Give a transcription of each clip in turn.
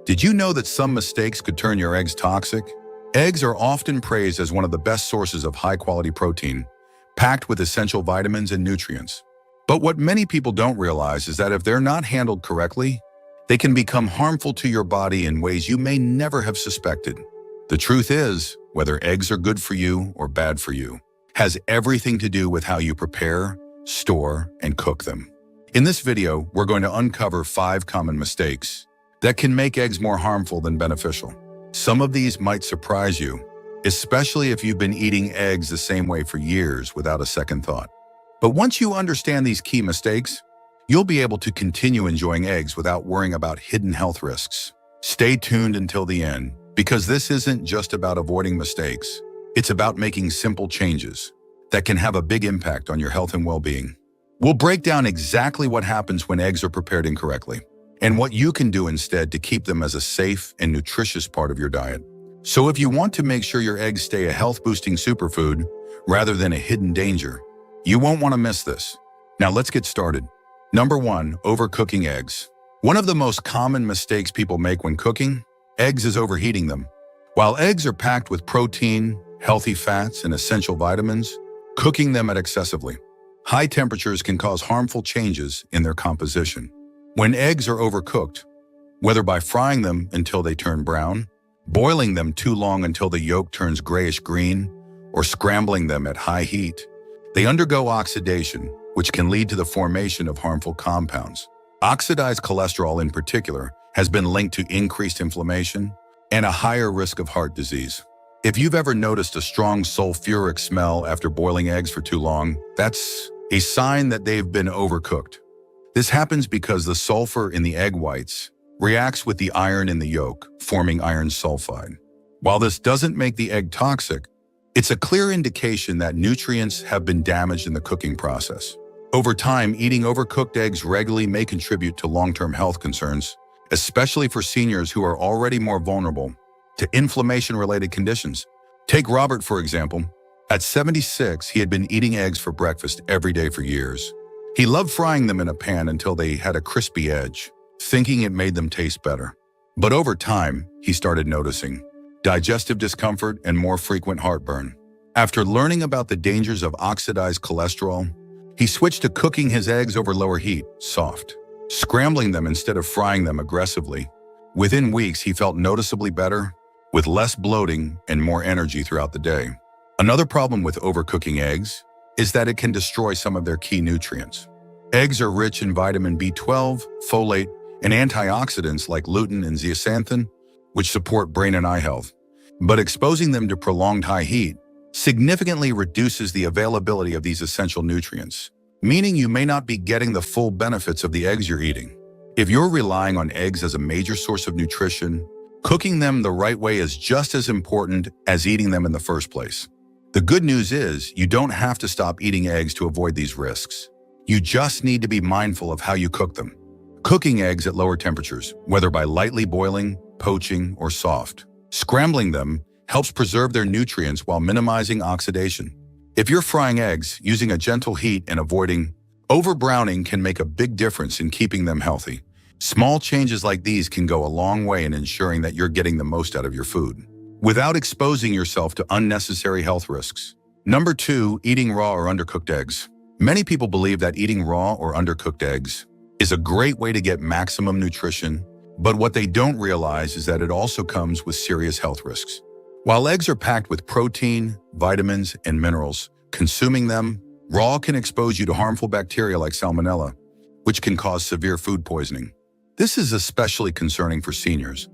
Did you know that some mistakes could turn your eggs toxic? Eggs are often praised as one of the best sources of high-quality protein, packed with essential vitamins and nutrients. But what many people don't realize is that if they're not handled correctly, they can become harmful to your body in ways you may never have suspected. The truth is, whether eggs are good for you or bad for you, has everything to do with how you prepare, store, and cook them. In this video, we're going to uncover 5 common mistakes that can make eggs more harmful than beneficial. Some of these might surprise you, especially if you've been eating eggs the same way for years without a second thought. But once you understand these key mistakes, you'll be able to continue enjoying eggs without worrying about hidden health risks. Stay tuned until the end, because this isn't just about avoiding mistakes. It's about making simple changes that can have a big impact on your health and well-being. We'll break down exactly what happens when eggs are prepared incorrectly, and what you can do instead to keep them as a safe and nutritious part of your diet. So if you want to make sure your eggs stay a health-boosting superfood rather than a hidden danger, you won't want to miss this. Now let's get started. Number 1, overcooking eggs. One of the most common mistakes people make when cooking eggs is overheating them. While eggs are packed with protein, healthy fats, and essential vitamins, cooking them at excessively high temperatures can cause harmful changes in their composition. When eggs are overcooked, whether by frying them until they turn brown, boiling them too long until the yolk turns grayish-green, or scrambling them at high heat, they undergo oxidation, which can lead to the formation of harmful compounds. Oxidized cholesterol in particular has been linked to increased inflammation and a higher risk of heart disease. If you've ever noticed a strong sulfuric smell after boiling eggs for too long, that's a sign that they've been overcooked. This happens because the sulfur in the egg whites reacts with the iron in the yolk, forming iron sulfide. While this doesn't make the egg toxic, it's a clear indication that nutrients have been damaged in the cooking process. Over time, eating overcooked eggs regularly may contribute to long-term health concerns, especially for seniors who are already more vulnerable to inflammation-related conditions. Take Robert, for example. At 76, he had been eating eggs for breakfast every day for years. He loved frying them in a pan until they had a crispy edge, thinking it made them taste better. But over time, he started noticing digestive discomfort and more frequent heartburn. After learning about the dangers of oxidized cholesterol, he switched to cooking his eggs over lower heat, soft, scrambling them instead of frying them aggressively. Within weeks, he felt noticeably better, with less bloating and more energy throughout the day. Another problem with overcooking eggs is that it can destroy some of their key nutrients. Eggs are rich in vitamin B12, folate, and antioxidants like lutein and zeaxanthin, which support brain and eye health. But exposing them to prolonged high heat significantly reduces the availability of these essential nutrients, meaning you may not be getting the full benefits of the eggs you're eating. If you're relying on eggs as a major source of nutrition, cooking them the right way is just as important as eating them in the first place. The good news is you don't have to stop eating eggs to avoid these risks. You just need to be mindful of how you cook them. Cooking eggs at lower temperatures, whether by lightly boiling, poaching, or soft, scrambling them helps preserve their nutrients while minimizing oxidation. If you're frying eggs, using a gentle heat and avoiding over-browning can make a big difference in keeping them healthy. Small changes like these can go a long way in ensuring that you're getting the most out of your food, without exposing yourself to unnecessary health risks. Number 2, eating raw or undercooked eggs. Many people believe that eating raw or undercooked eggs is a great way to get maximum nutrition, but what they don't realize is that it also comes with serious health risks. While eggs are packed with protein, vitamins, and minerals, consuming them raw can expose you to harmful bacteria like salmonella, which can cause severe food poisoning. This is especially concerning for seniors,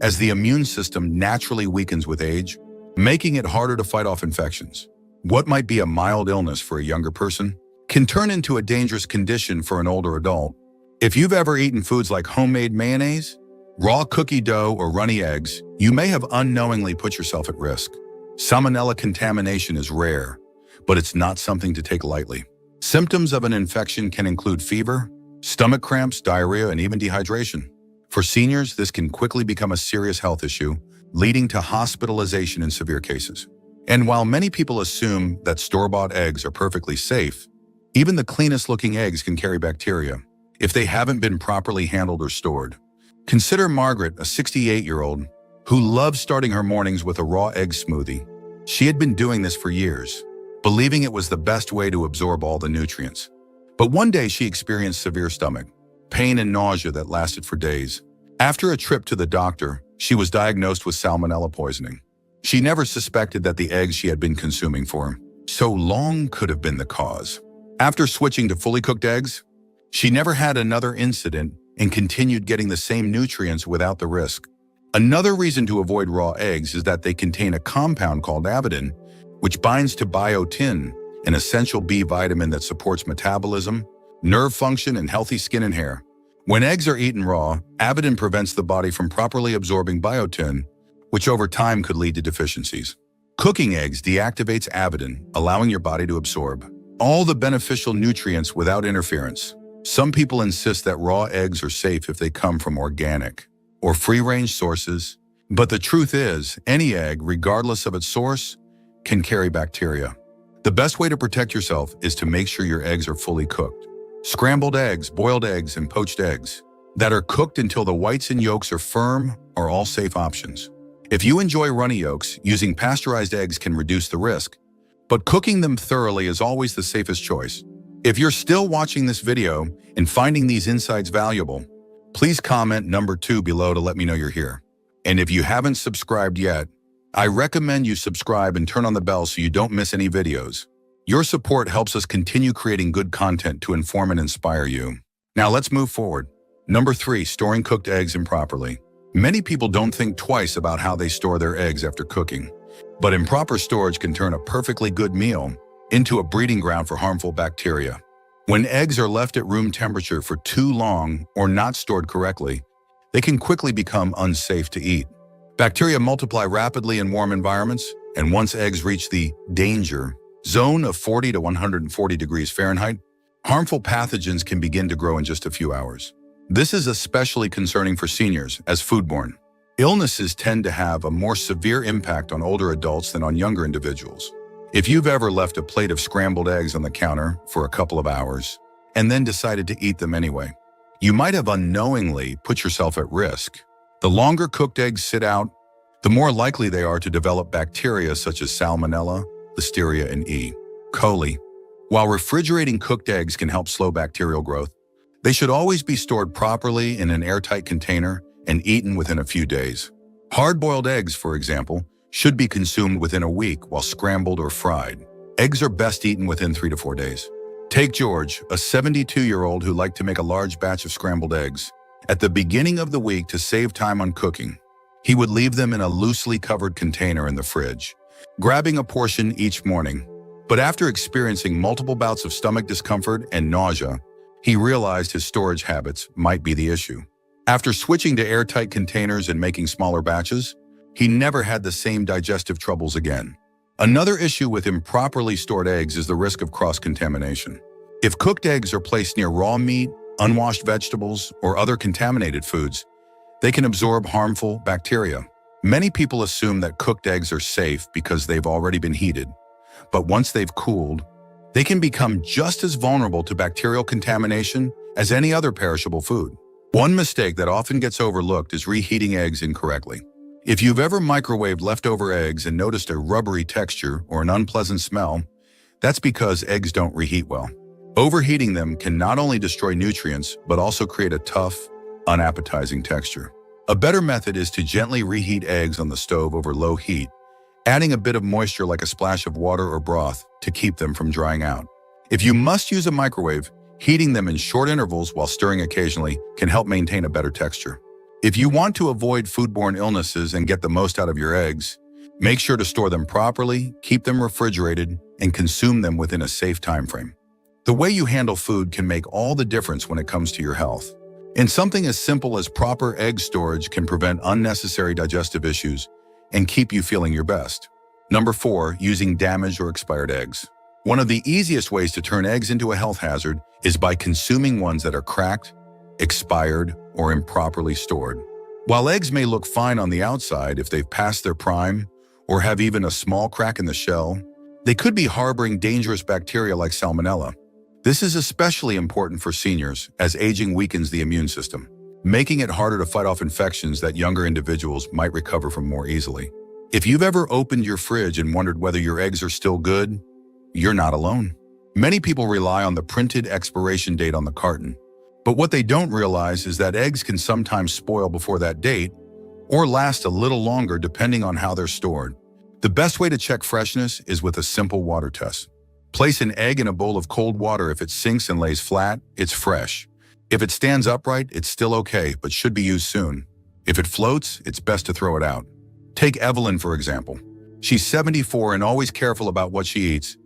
as the immune system naturally weakens with age, making it harder to fight off infections. What might be a mild illness for a younger person can turn into a dangerous condition for an older adult. If you've ever eaten foods like homemade mayonnaise, raw cookie dough, or runny eggs, you may have unknowingly put yourself at risk. Salmonella contamination is rare, but it's not something to take lightly. Symptoms of an infection can include fever, stomach cramps, diarrhea, and even dehydration. For seniors, this can quickly become a serious health issue, leading to hospitalization in severe cases. And while many people assume that store-bought eggs are perfectly safe, even the cleanest-looking eggs can carry bacteria if they haven't been properly handled or stored. Consider Margaret, a 68-year-old, who loves starting her mornings with a raw egg smoothie. She had been doing this for years, believing it was the best way to absorb all the nutrients. But one day she experienced severe stomach pain and nausea that lasted for days. After a trip to the doctor, she was diagnosed with salmonella poisoning. She never suspected that the eggs she had been consuming for so long could have been the cause. After switching to fully cooked eggs, she never had another incident and continued getting the same nutrients without the risk. Another reason to avoid raw eggs is that they contain a compound called avidin, which binds to biotin, an essential B vitamin that supports metabolism, nerve function, and healthy skin and hair. When eggs are eaten raw, avidin prevents the body from properly absorbing biotin, which over time could lead to deficiencies. Cooking eggs deactivates avidin, allowing your body to absorb all the beneficial nutrients without interference. Some people insist that raw eggs are safe if they come from organic or free-range sources, but the truth is, any egg, regardless of its source, can carry bacteria. The best way to protect yourself is to make sure your eggs are fully cooked. Scrambled eggs, boiled eggs, and poached eggs that are cooked until the whites and yolks are firm are all safe options. If you enjoy runny yolks, using pasteurized eggs can reduce the risk, but cooking them thoroughly is always the safest choice. If you're still watching this video and finding these insights valuable, please comment number 2 below to let me know you're here. And if you haven't subscribed yet, I recommend you subscribe and turn on the bell so you don't miss any videos. Your support helps us continue creating good content to inform and inspire you. Now let's move forward. Number 3, storing cooked eggs improperly. Many people don't think twice about how they store their eggs after cooking, but improper storage can turn a perfectly good meal into a breeding ground for harmful bacteria. When eggs are left at room temperature for too long or not stored correctly, they can quickly become unsafe to eat. Bacteria multiply rapidly in warm environments, and once eggs reach the danger zone of 40 to 140 degrees Fahrenheit, harmful pathogens can begin to grow in just a few hours. This is especially concerning for seniors, as foodborne illnesses tend to have a more severe impact on older adults than on younger individuals. If you've ever left a plate of scrambled eggs on the counter for a couple of hours and then decided to eat them anyway, you might have unknowingly put yourself at risk. The longer cooked eggs sit out, the more likely they are to develop bacteria such as salmonella, listeria, and E. coli. While refrigerating cooked eggs can help slow bacterial growth, they should always be stored properly in an airtight container and eaten within a few days. Hard-boiled eggs, for example, should be consumed within a week, while scrambled or fried. Eggs are best eaten within 3 to 4 days. Take George, a 72-year-old who liked to make a large batch of scrambled eggs. At the beginning of the week, to save time on cooking, he would leave them in a loosely covered container in the fridge, grabbing a portion each morning. But after experiencing multiple bouts of stomach discomfort and nausea, he realized his storage habits might be the issue. After switching to airtight containers and making smaller batches, he never had the same digestive troubles again. Another issue with improperly stored eggs is the risk of cross-contamination. If cooked eggs are placed near raw meat, unwashed vegetables, or other contaminated foods, they can absorb harmful bacteria. Many people assume that cooked eggs are safe because they've already been heated, but once they've cooled, they can become just as vulnerable to bacterial contamination as any other perishable food. One mistake that often gets overlooked is reheating eggs incorrectly. If you've ever microwaved leftover eggs and noticed a rubbery texture or an unpleasant smell, that's because eggs don't reheat well. Overheating them can not only destroy nutrients, but also create a tough, unappetizing texture. A better method is to gently reheat eggs on the stove over low heat, adding a bit of moisture like a splash of water or broth to keep them from drying out. If you must use a microwave, heating them in short intervals while stirring occasionally can help maintain a better texture. If you want to avoid foodborne illnesses and get the most out of your eggs, make sure to store them properly, keep them refrigerated, and consume them within a safe time frame. The way you handle food can make all the difference when it comes to your health. And something as simple as proper egg storage can prevent unnecessary digestive issues and keep you feeling your best. Number 4, using damaged or expired eggs. One of the easiest ways to turn eggs into a health hazard is by consuming ones that are cracked, expired, or improperly stored. While eggs may look fine on the outside if they've passed their prime or have even a small crack in the shell, they could be harboring dangerous bacteria like salmonella. This is especially important for seniors, as aging weakens the immune system. making it harder to fight off infections that younger individuals might recover from more easily. If you've ever opened your fridge and wondered whether your eggs are still good, you're not alone. Many people rely on the printed expiration date on the carton, but what they don't realize is that eggs can sometimes spoil before that date or last a little longer depending on how they're stored. The best way to check freshness is with a simple water test. Place an egg in a bowl of cold water. If it sinks and lays flat, it's fresh. If it stands upright, it's still okay, but should be used soon. If it floats, it's best to throw it out. Take Evelyn, for example. She's 74 and always careful about what she eats,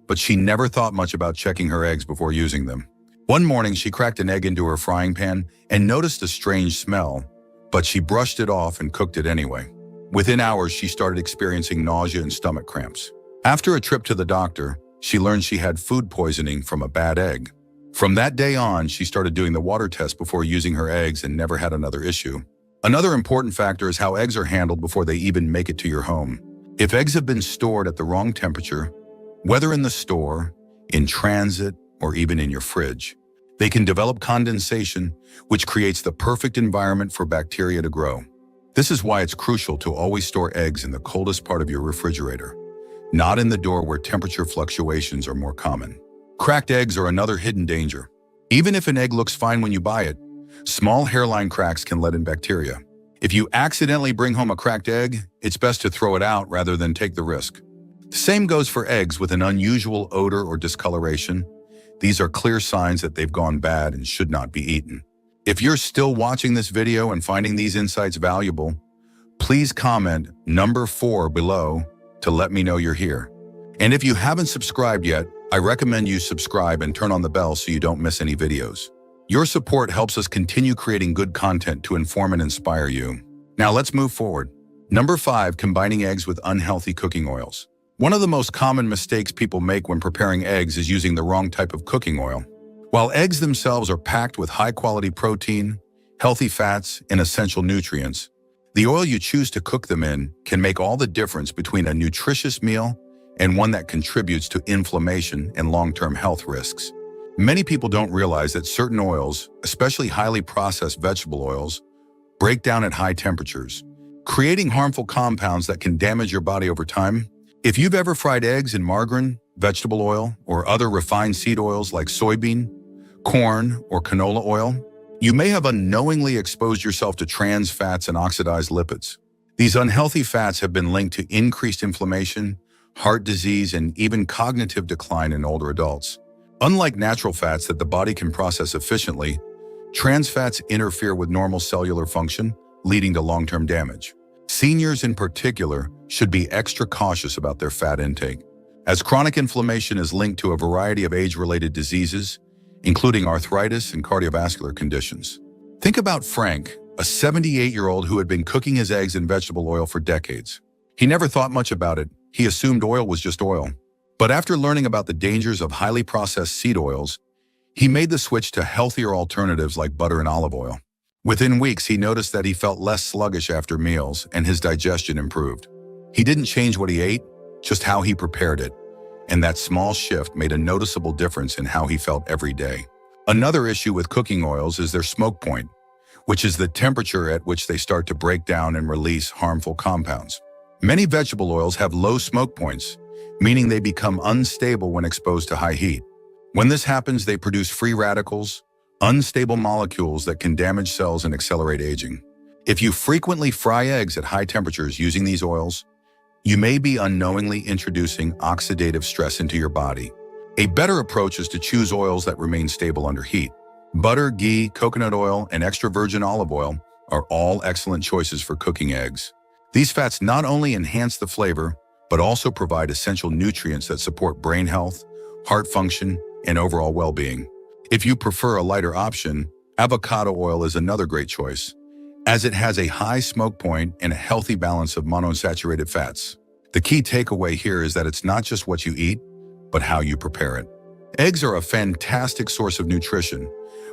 but she never thought much about checking her eggs before using them. One morning, she cracked an egg into her frying pan and noticed a strange smell, but she brushed it off and cooked it anyway. Within hours, she started experiencing nausea and stomach cramps. After a trip to the doctor, she learned she had food poisoning from a bad egg. From that day on, she started doing the water test before using her eggs and never had another issue. Another important factor is how eggs are handled before they even make it to your home. If eggs have been stored at the wrong temperature, whether in the store, in transit, or even in your fridge, they can develop condensation, which creates the perfect environment for bacteria to grow. This is why it's crucial to always store eggs in the coldest part of your refrigerator, not in the door where temperature fluctuations are more common. Cracked eggs are another hidden danger. Even if an egg looks fine when you buy it, small hairline cracks can let in bacteria. If you accidentally bring home a cracked egg, it's best to throw it out rather than take the risk. The same goes for eggs with an unusual odor or discoloration. These are clear signs that they've gone bad and should not be eaten. If you're still watching this video and finding these insights valuable, please comment number 4 below to let me know you're here. And if you haven't subscribed yet, I recommend you subscribe and turn on the bell so you don't miss any videos. Your support helps us continue creating good content to inform and inspire you. Now let's move forward. Number 5, combining eggs with unhealthy cooking oils. One of the most common mistakes people make when preparing eggs is using the wrong type of cooking oil. While eggs themselves are packed with high-quality protein, healthy fats, and essential nutrients, the oil you choose to cook them in can make all the difference between a nutritious meal and one that contributes to inflammation and long-term health risks. Many people don't realize that certain oils, especially highly processed vegetable oils, break down at high temperatures, creating harmful compounds that can damage your body over time. If you've ever fried eggs in margarine, vegetable oil, or other refined seed oils like soybean, corn, or canola oil, you may have unknowingly exposed yourself to trans fats and oxidized lipids. These unhealthy fats have been linked to increased inflammation, heart disease, and even cognitive decline in older adults. Unlike natural fats that the body can process efficiently, trans fats interfere with normal cellular function, leading to long-term damage. Seniors in particular should be extra cautious about their fat intake, as chronic inflammation is linked to a variety of age-related diseases, including arthritis and cardiovascular conditions. Think about Frank, a 78-year-old who had been cooking his eggs in vegetable oil for decades. He never thought much about it. He assumed oil was just oil. But after learning about the dangers of highly processed seed oils, he made the switch to healthier alternatives like butter and olive oil. Within weeks, he noticed that he felt less sluggish after meals and his digestion improved. He didn't change what he ate, just how he prepared it. And that small shift made a noticeable difference in how he felt every day. Another issue with cooking oils is their smoke point, which is the temperature at which they start to break down and release harmful compounds. Many vegetable oils have low smoke points, meaning they become unstable when exposed to high heat. When this happens, they produce free radicals, unstable molecules that can damage cells and accelerate aging. If you frequently fry eggs at high temperatures using these oils, you may be unknowingly introducing oxidative stress into your body. A better approach is to choose oils that remain stable under heat. Butter, ghee, coconut oil, and extra virgin olive oil are all excellent choices for cooking eggs. These fats not only enhance the flavor, but also provide essential nutrients that support brain health, heart function, and overall well-being. If you prefer a lighter option, avocado oil is another great choice, as it has a high smoke point and a healthy balance of monounsaturated fats. The key takeaway here is that it's not just what you eat, but how you prepare it. Eggs are a fantastic source of nutrition,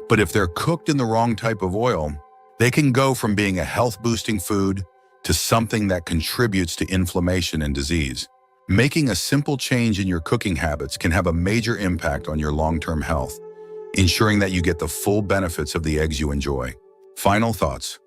but if they're cooked in the wrong type of oil, they can go from being a health-boosting food to something that contributes to inflammation and disease. Making a simple change in your cooking habits can have a major impact on your long-term health, ensuring that you get the full benefits of the eggs you enjoy. Final thoughts.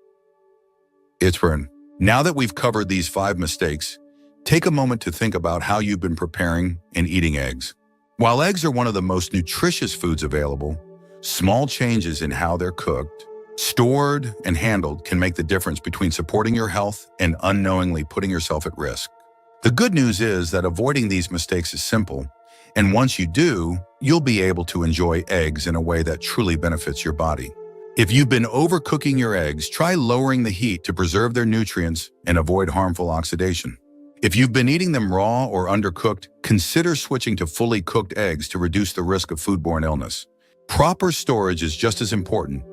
Itran. Now that we've covered these 5 mistakes, take a moment to think about how you've been preparing and eating eggs. While eggs are one of the most nutritious foods available, small changes in how they're cooked, stored, and handled can make the difference between supporting your health and unknowingly putting yourself at risk. The good news is that avoiding these mistakes is simple, and once you do, you'll be able to enjoy eggs in a way that truly benefits your body. If you've been overcooking your eggs, try lowering the heat to preserve their nutrients and avoid harmful oxidation. If you've been eating them raw or undercooked, consider switching to fully cooked eggs to reduce the risk of foodborne illness. Proper storage is just as important.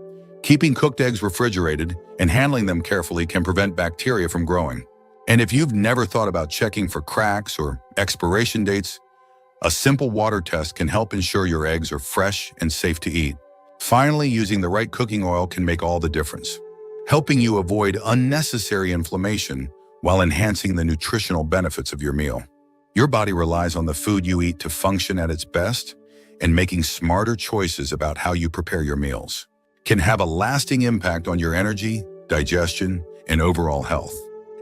Keeping cooked eggs refrigerated and handling them carefully can prevent bacteria from growing. And if you've never thought about checking for cracks or expiration dates, a simple water test can help ensure your eggs are fresh and safe to eat. Finally, using the right cooking oil can make all the difference, helping you avoid unnecessary inflammation while enhancing the nutritional benefits of your meal. Your body relies on the food you eat to function at its best, and making smarter choices about how you prepare your meals can have a lasting impact on your energy, digestion, and overall health.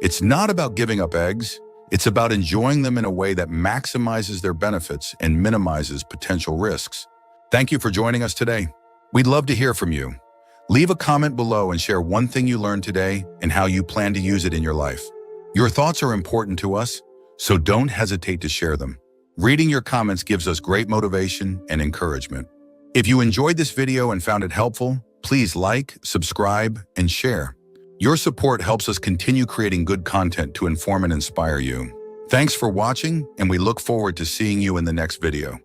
It's not about giving up eggs. It's about enjoying them in a way that maximizes their benefits and minimizes potential risks. Thank you for joining us today. We'd love to hear from you. Leave a comment below and share one thing you learned today and how you plan to use it in your life. Your thoughts are important to us, so don't hesitate to share them. Reading your comments gives us great motivation and encouragement. If you enjoyed this video and found it helpful, please like, subscribe, and share. Your support helps us continue creating good content to inform and inspire you. Thanks for watching, and we look forward to seeing you in the next video.